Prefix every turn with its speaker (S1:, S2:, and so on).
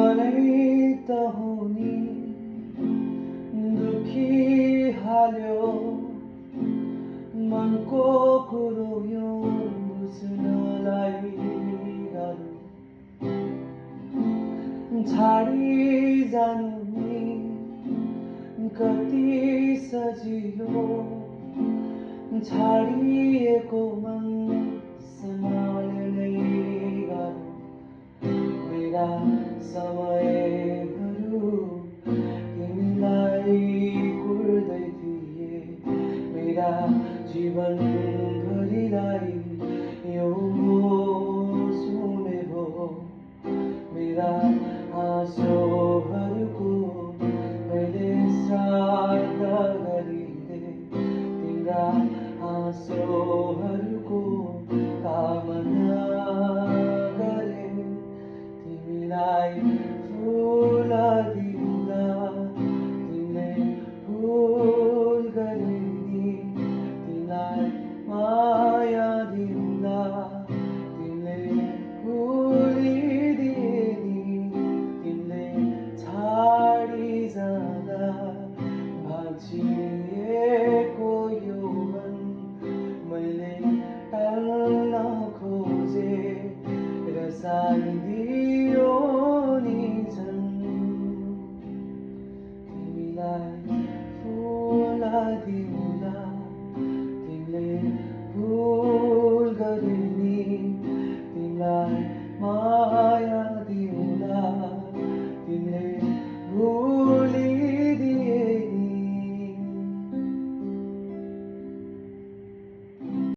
S1: मनै त हो नि दुखी हाल्यो मनको कुरो यो बुझ्नलाई गाह्रो छाडी जानु नि कति सजिलो छाडिएको मन सम्हाल्नै गाह्रो मेरा समयहरू तिमीलाई कुर्दै थिए मेरा जीवनभरिलाई यो सुने भो मेरा आँसुहरूको मैले श्राद्ध गरिदिए तिम्रा आँसुहरूको कामना गरे तिमीलाई